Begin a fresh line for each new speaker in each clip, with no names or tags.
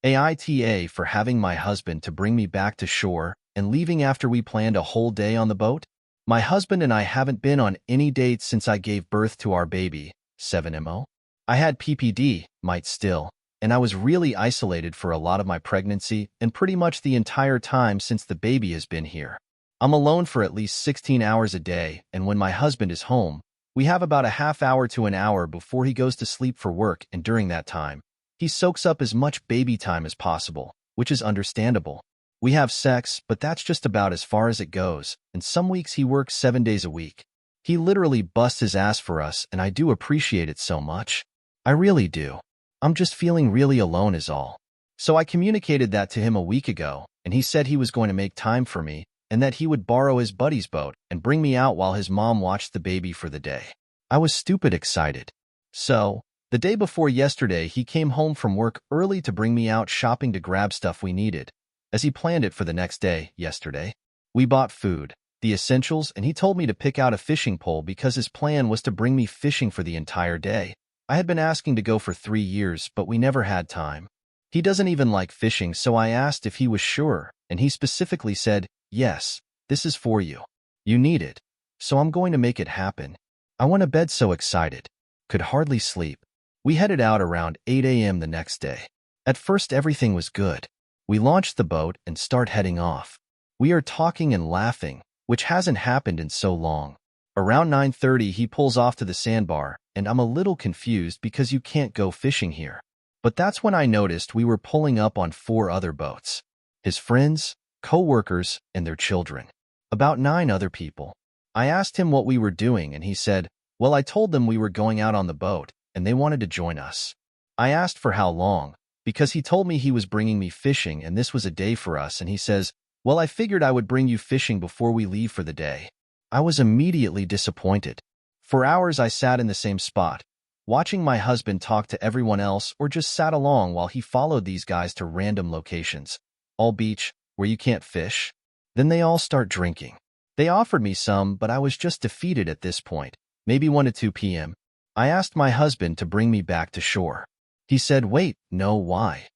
AITA for having my husband to bring me back to shore and leaving after we planned a whole day on the boat. My husband and I haven't been on any dates since I gave birth to our baby, 7mo. I had PPD, might still, and I was really isolated for a lot of my pregnancy and pretty much the entire time since the baby has been here. I'm alone for at least 16 hours a day, and when my husband is home, we have about a half hour to an hour before he goes to sleep for work, and during that time, he soaks up as much baby time as possible, which is understandable. We have sex, but that's just about as far as it goes, and some weeks he works 7 days a week. He literally busts his ass for us, and I do appreciate it so much. I really do. I'm just feeling really alone is all. So I communicated that to him a week ago, and he said he was going to make time for me, and that he would borrow his buddy's boat and bring me out while his mom watched the baby for the day. I was stupid excited. So, the day before yesterday, he came home from work early to bring me out shopping to grab stuff we needed, as he planned it for the next day, yesterday. We bought food, the essentials, and he told me to pick out a fishing pole because his plan was to bring me fishing for the entire day. I had been asking to go for 3 years, but we never had time. He doesn't even like fishing, so I asked if he was sure, and he specifically said, "Yes, this is for you. You need it. So I'm going to make it happen." I went to bed so excited. Could hardly sleep. We headed out around 8 a.m. the next day. At first everything was good. We launched the boat and start heading off. We are talking and laughing, which hasn't happened in so long. Around 9:30 he pulls off to the sandbar, and I'm a little confused because you can't go fishing here. But that's when I noticed we were pulling up on 4 other boats. His friends, co-workers, and their children. About 9 other people. I asked him what we were doing, and he said, well, I told them we were going out on the boat, and they wanted to join us. I asked for how long, because he told me he was bringing me fishing and this was a day for us, and he says, well, I figured I would bring you fishing before we leave for the day. I was immediately disappointed. For hours I sat in the same spot, watching my husband talk to everyone else or just sat along while he followed these guys to random locations. All beach, where you can't fish. Then they all start drinking. They offered me some, but I was just defeated at this point, maybe 1 to 2 p.m. I asked my husband to bring me back to shore. He said, wait, no, why?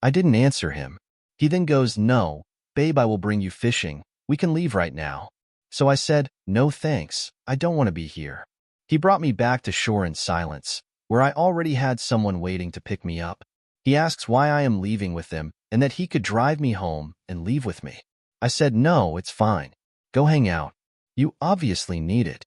I didn't answer him. He then goes, no, babe, I will bring you fishing. We can leave right now. So I said, no thanks, I don't want to be here. He brought me back to shore in silence, where I already had someone waiting to pick me up. He asks why I am leaving with them and that he could drive me home and leave with me. I said, no, it's fine. Go hang out. You obviously need it.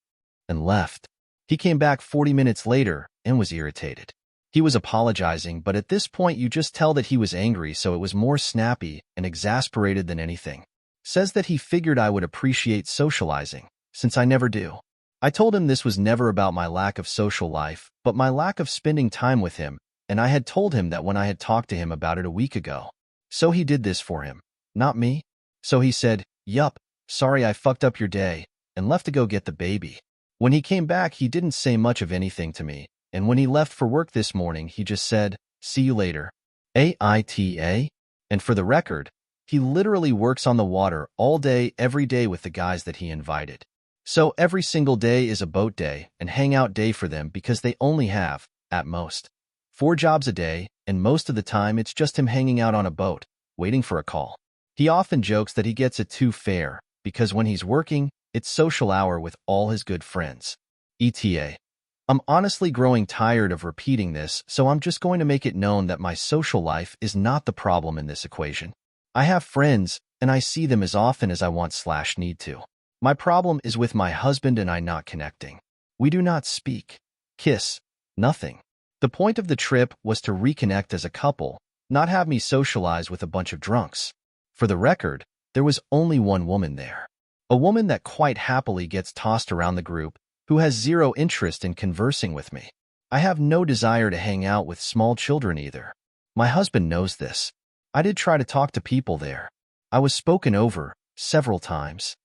And left. He came back 40 minutes later and was irritated. He was apologizing, but at this point you just tell that he was angry, so it was more snappy and exasperated than anything. Says that he figured I would appreciate socializing, since I never do. I told him this was never about my lack of social life, but my lack of spending time with him, and I had told him that when I had talked to him about it a week ago. So he did this for him, not me. So he said, yup, sorry I fucked up your day, and left to go get the baby. When he came back, he didn't say much of anything to me, and when he left for work this morning, he just said, see you later. AITA? And for the record, he literally works on the water all day, every day with the guys that he invited. So every single day is a boat day and hangout day for them because they only have, at most, 4 jobs a day, and most of the time it's just him hanging out on a boat, waiting for a call. He often jokes that he gets it too fair because when he's working, it's social hour with all his good friends. ETA. I'm honestly growing tired of repeating this, so I'm just going to make it known that my social life is not the problem in this equation. I have friends, and I see them as often as I want/need to. My problem is with my husband and I not connecting. We do not speak, kiss, nothing. The point of the trip was to reconnect as a couple, not have me socialize with a bunch of drunks. For the record, there was only one woman there. A woman that quite happily gets tossed around the group, who has zero interest in conversing with me. I have no desire to hang out with small children either. My husband knows this. I did try to talk to people there. I was spoken over several times.